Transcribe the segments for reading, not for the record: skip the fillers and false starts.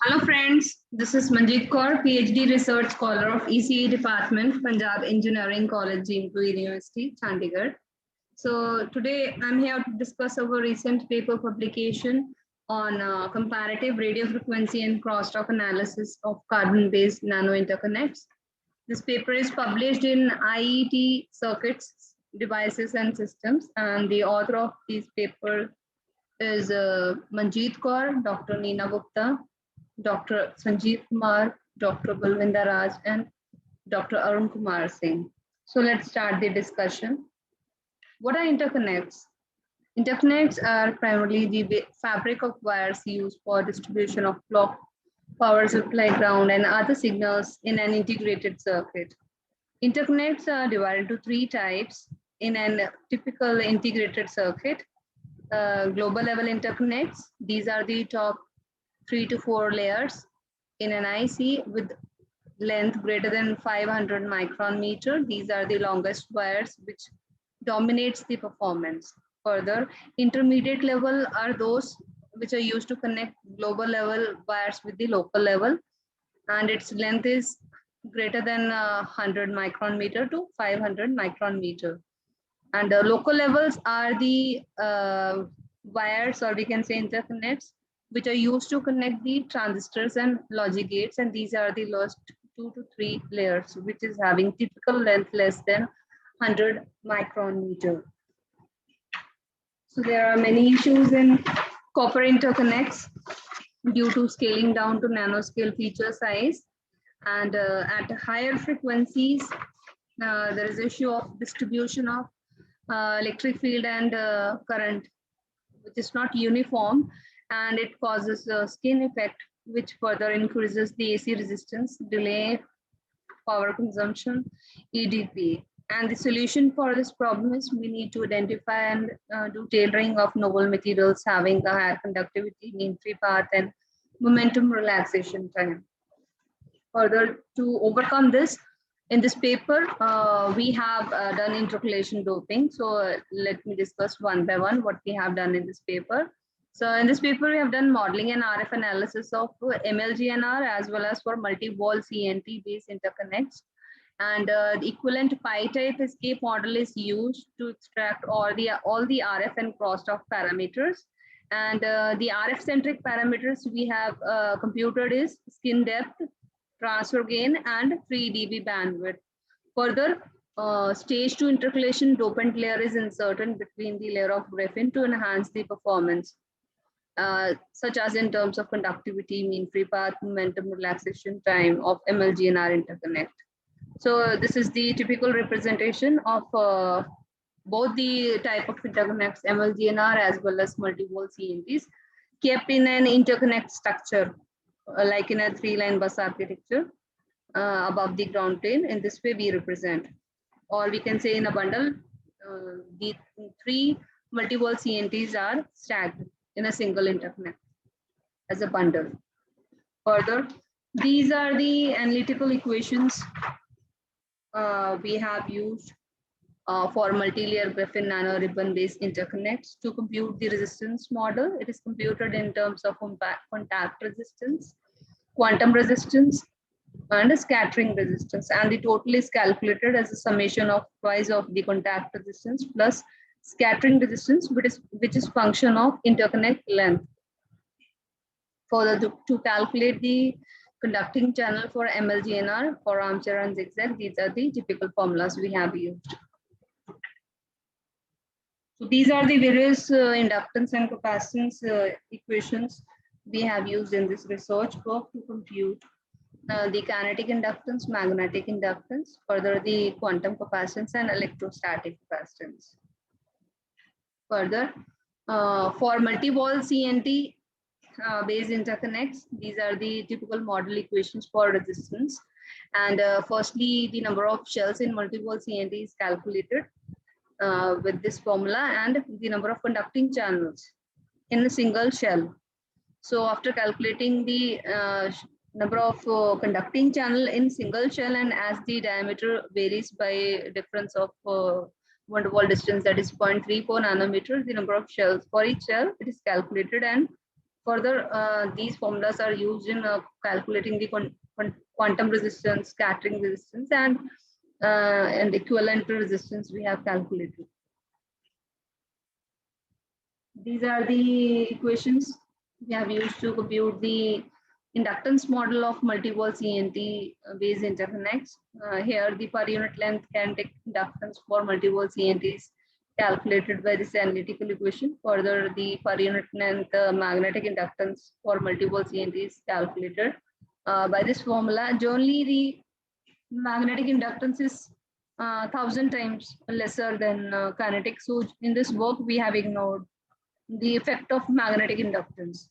Hello friends, this is Manjeet Kaur, PhD Research Scholar of ECE Department, Punjab Engineering College, Jeempur University, Chandigarh. So today I'm here to discuss our recent paper publication on comparative radio frequency and crosstalk analysis of carbon-based nano interconnects. This paper is published in IET Circuits, Devices and Systems, and the author of this paper is Manjeet Kaur, Dr. Neena Gupta, Dr. Sanjeev Kumar, Dr. Balwinder Raj, and Dr. Arun Kumar Singh. So let's start the discussion. What are interconnects? Interconnects are primarily the fabric of wires used for distribution of clock, power supply, ground, and other signals in an integrated circuit. Interconnects are divided into three types in a typical integrated circuit. Global level interconnects, these are the top 3 to 4 layers in an IC with length greater than 500 micron meter. These are the longest wires which dominates the performance. Further, intermediate level are those which are used to connect global level wires with the local level, and its length is greater than 100 micron meter to 500 micron meter. And local levels are the wires, or we can say interconnects, which are used to connect the transistors and logic gates. And these are the last 2 to 3 layers, which is having typical length less than 100 micron meter. So there are many issues in copper interconnects due to scaling down to nanoscale feature size. And at higher frequencies, there is issue of distribution of electric field and current, which is not uniform, and it causes a skin effect, which further increases the AC resistance, delay, power consumption, EDP. And the solution for this problem is we need to identify and do tailoring of novel materials having a higher conductivity, mean free path, and momentum relaxation time. Further, to overcome this, in this paper, we have done intercalation doping. So let me discuss one by one what we have done in this paper. So in this paper, we have done modeling and RF analysis of MLGNR as well as for multi-wall CNT based interconnects. And the equivalent pi-type escape model is used to extract all the RF and crosstalk parameters. And the RF-centric parameters we have computed is skin depth, transfer gain, and 3 dB bandwidth. Further, stage 2 intercalation dopant layer is inserted between the layer of graphene to enhance the performance, such as in terms of conductivity, mean free path, momentum relaxation time of MLGNR interconnect. So this is the typical representation of both the type of interconnects, MLGNR as well as multi-wall CNTs, kept in an interconnect structure, like in a 3-line bus architecture above the ground plane. In this way we represent, or we can say in a bundle, the 3 multi-wall CNTs are stacked in a single interconnect as a bundle. Further, these are the analytical equations we have used for multi-layer graphene nano ribbon based interconnects to compute the resistance model. It is computed in terms of contact resistance, quantum resistance, and scattering resistance, and the total is calculated as a summation of twice of the contact resistance plus scattering resistance, which is function of interconnect length. Further, to calculate the conducting channel for MLGNR for armature and zigzag, these are the typical formulas we have used. So these are the various inductance and capacitance equations we have used in this research work to compute the kinetic inductance, magnetic inductance, further the quantum capacitance and electrostatic capacitance. Further, for multi-wall CNT based interconnects, these are the typical model equations for resistance. And firstly, the number of shells in multi-wall CNT is calculated with this formula, and the number of conducting channels in a single shell. So after calculating the number of conducting channel in single shell, and as the diameter varies by difference of van der Waals distance, that is 0.34 nanometers, the number of shells for each shell, it is calculated and Further, these formulas are used in calculating the quantum resistance, scattering resistance, and equivalent resistance we have calculated. These are the equations we have used to compute the inductance model of multi-wall CNT based interconnects. Here, the per unit length kinetic inductance for multi-wall CNT is calculated by this analytical equation. Further, the per unit length magnetic inductance for multi-wall CNT is calculated by this formula. Generally, the magnetic inductance is 1,000 times lesser than kinetic. So, in this work, we have ignored the effect of magnetic inductance.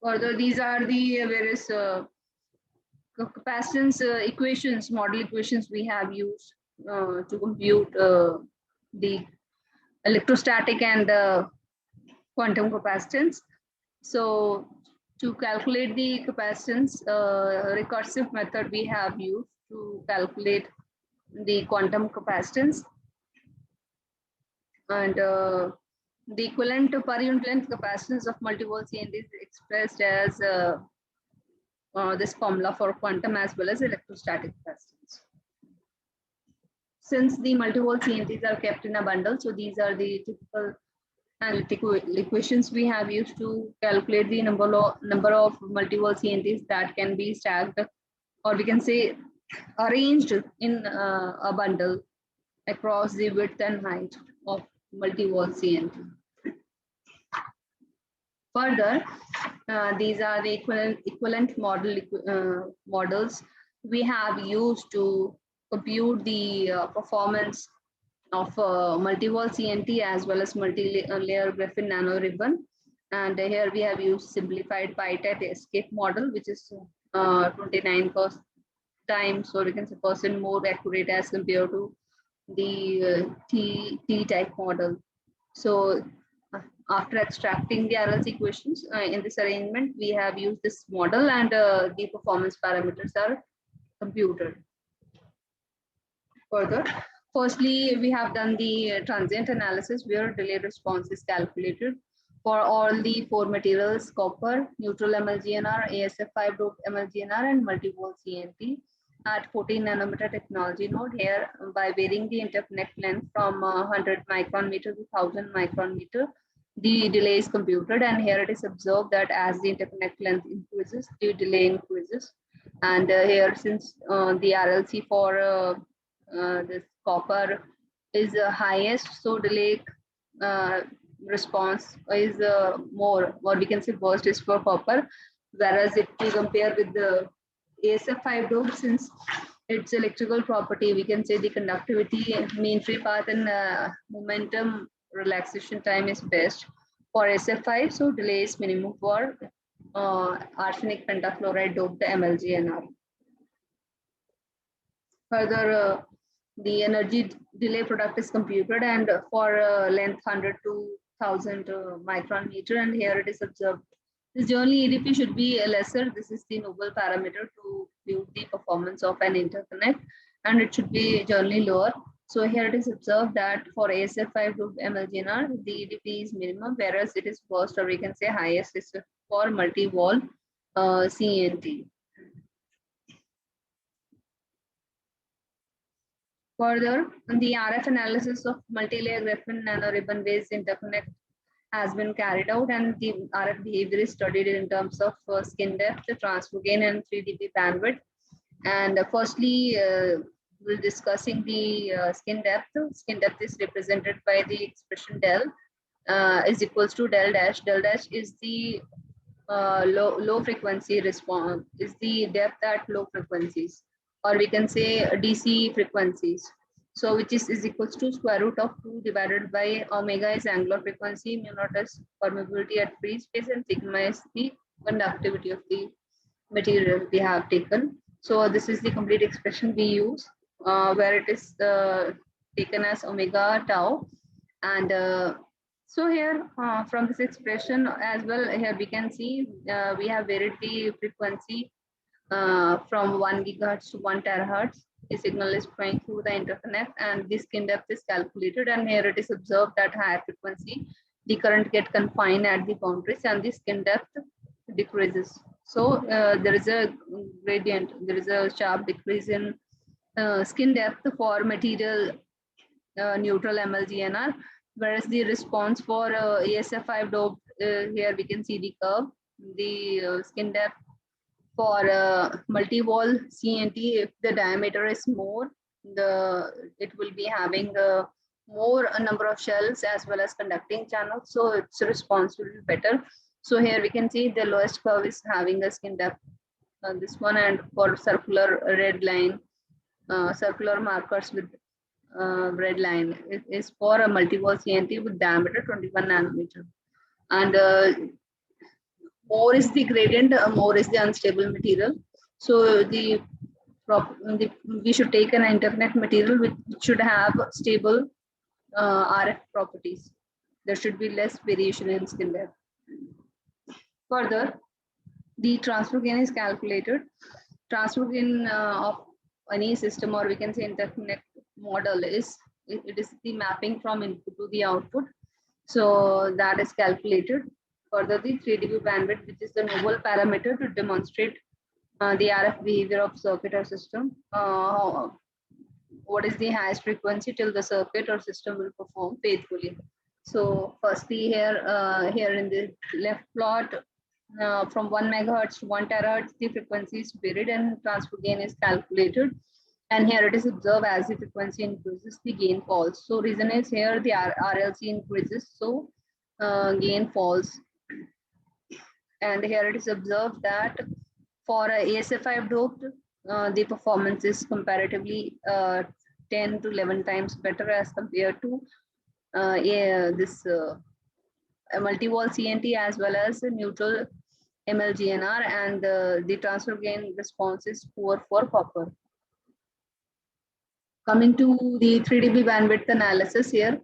Further, these are the various capacitance equations, model equations we have used to compute the electrostatic and quantum capacitance. So to calculate the capacitance, recursive method we have used to calculate the quantum capacitance. And the equivalent per unit length capacitance of multi-wall CNT is expressed as this formula for quantum as well as electrostatic capacitance. Since the multi-wall CNTs are kept in a bundle, so these are the typical analytical equations we have used to calculate the number of multi-wall CNTs that can be stacked, or we can say arranged in a bundle across the width and height of multi-wall CNT. Further, these are the equivalent models we have used to compute the performance of multi-wall CNT as well as multi-layer graphene nanoribbon. And here we have used simplified PyTet escape model, which is 29 times, or we can say percent more accurate as compared to the T-type model. So after extracting the RLC equations in this arrangement, we have used this model, and the performance parameters are computed. Further, firstly, we have done the transient analysis where delay response is calculated for all the four materials: copper, neutral MLGNR, ASF5 doped MLGNR, and multi-wall CNT at 14 nanometer technology node. Here, by varying the interconnect length from 100 micron meter to 1000 micron meter, the delay is computed, and here it is observed that as the interconnect length increases, the delay increases. And here, since the RLC for this copper is highest, so delay response is more, or we can say burst is for copper, whereas if we compare with the ASF5 dope, since its electrical property, we can say the conductivity, mean free path, and momentum relaxation time is best for SF5, so delay is minimum for arsenic pentafluoride doped MLGNR. Further, the energy delay product is computed, and for length 100 to 1000 micron meter, and here it is observed this generally EDP should be lesser. This is the noble parameter to view the performance of an interconnect, and it should be generally lower. So here it is observed that for ASF5 to MLGNR, the EDP is minimum, whereas it is worst, or we can say highest, is for multi-wall CNT. Further, the RF analysis of multi-layer graphene nanoribbon based interconnect has been carried out, and the RF behavior is studied in terms of skin depth, transfer gain, and 3 dB bandwidth. And firstly, we're discussing the skin depth. Skin depth is represented by the expression del is equals to del dash. Del dash is the low frequency response, is the depth at low frequencies, or we can say DC frequencies. So which is equals to square root of 2 divided by omega is angular frequency, mu naught is permeability at free space, and sigma is the conductivity of the material we have taken. So this is the complete expression we use, where it is taken as omega tau. And so here from this expression as well, here we can see we have varied the frequency from 1 gigahertz to 1 terahertz. The signal is flowing through the interconnect, and this skin depth is calculated, and here it is observed that higher frequency the current get confined at the boundaries and the skin depth decreases. So there is a gradient, there is a sharp decrease in skin depth for material neutral MLGNR, whereas the response for ASF5 dope, here we can see the curve, the skin depth for multi-wall CNT, if the diameter is more, it will be having more a number of shells as well as conducting channels, so its response will be better. So here we can see the lowest curve is having a skin depth, this one, and for circular red line, circular markers with red line is for a multi-wall CNT with diameter 21 nanometer. And more is the gradient, more is the unstable material. So we should take an interconnect material which should have stable RF properties. There should be less variation in skin depth. Further, the transfer gain is calculated. Transfer gain of any system, or we can say interconnect model, is it is the mapping from input to the output. So that is calculated. Further, the 3 dB bandwidth, which is the novel parameter to demonstrate the RF behavior of circuit or system. What is the highest frequency till the circuit or system will perform faithfully. So firstly, here in the left plot, from 1 megahertz to 1 terahertz, the frequency is varied and transfer gain is calculated. And here it is observed as the frequency increases, the gain falls. So reason is here the RLC increases, so gain falls. And here it is observed that for a ASF5 doped, the performance is comparatively 10 to 11 times better as compared to this multi-wall CNT as well as neutral MLGNR, and the transfer gain response is poor for copper. Coming to the 3 dB bandwidth analysis here,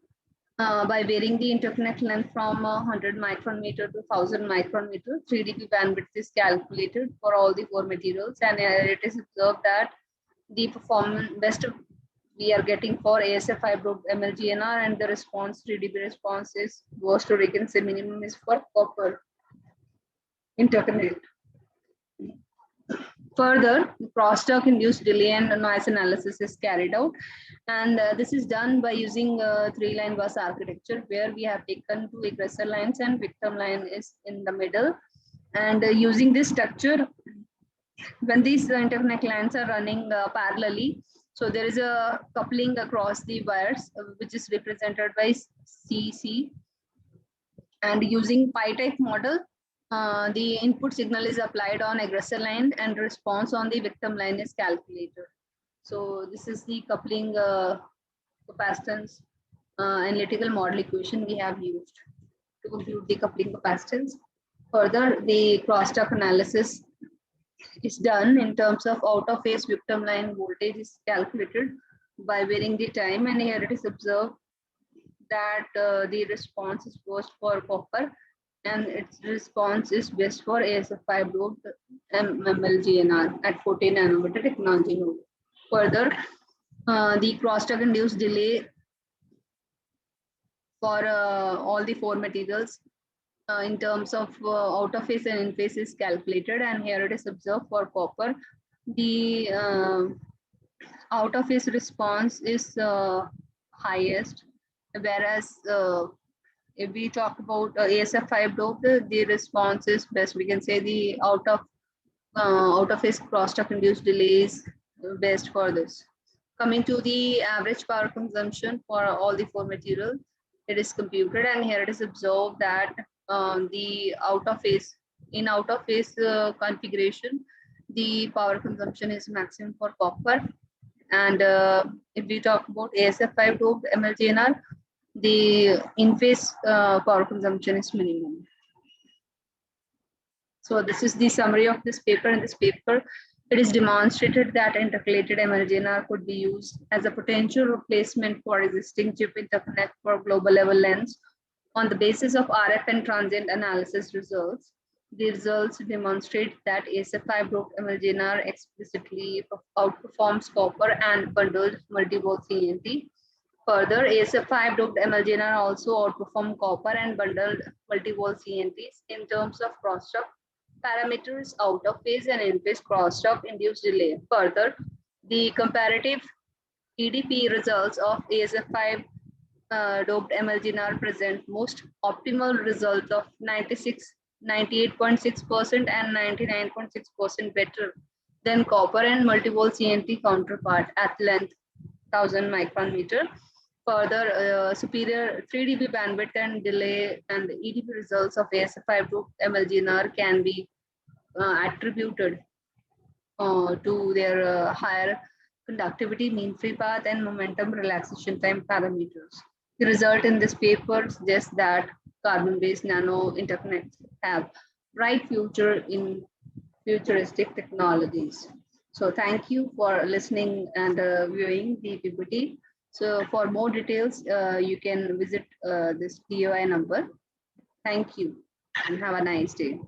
by varying the interconnect length from 100 micron meter to 1000 micron meter, 3 dB bandwidth is calculated for all the 4 materials, and it is observed that the performance best we are getting for ASF5 doped MLGNR, and the response 3 dB response is worst, or we can say minimum, is for copper interconnect. Further, crosstalk induced delay and noise analysis is carried out, and this is done by using 3-line bus architecture, where we have taken 2 aggressor lines and victim line is in the middle. And using this structure, when these interconnect lines are running parallelly, so there is a coupling across the wires, which is represented by CC. And using pi-type model, the input signal is applied on aggressor line and response on the victim line is calculated. So this is the coupling capacitance analytical model equation we have used to compute the coupling capacitance. Further, the crosstalk analysis is done in terms of out of phase victim line voltage is calculated by varying the time, and here it is observed that the response is worst for copper and its response is best for ASF5 doped MLGNR at 14 nanometer technology node. Further, the crosstalk induced delay for all the 4 materials in terms of out of phase and in phase is calculated, and here it is observed for copper. The out of phase response is highest, whereas if we talk about ASF5 dope, the response is best. We can say the out of phase crosstalk induced delay is best for this. Coming to the average power consumption for all the 4 materials, it is computed, and here it is observed that the out of phase configuration, the power consumption is maximum for copper. And if we talk about ASF5 doped MLGNR, the in-phase power consumption is minimum. So this is the summary of this paper. In this paper, it is demonstrated that intercalated MLGNR could be used as a potential replacement for existing chip interconnect for global level lens on the basis of RF and transient analysis results. The results demonstrate that ASF5 doped MLGNR explicitly outperforms copper and bundled multi-wall CNT. Further, ASF5 doped MLGNR also outperformed copper and bundled multi-wall CNTs in terms of crosstalk parameters, out of phase and in phase crosstalk induced delay. Further, the comparative EDP results of ASF5 doped MLGNR present most optimal results of 98.6% and 99.6% better than copper and multi-wall CNT counterpart at length 1000 micron meter. Further, superior 3 dB bandwidth and delay and EDP results of ASF5 to MLGNR can be attributed to their higher conductivity, mean free path, and momentum relaxation time parameters. The result in this paper suggests that carbon-based nano interconnects have bright future in futuristic technologies. So thank you for listening and viewing the PPT. So for more details, you can visit this DOI number. Thank you and have a nice day.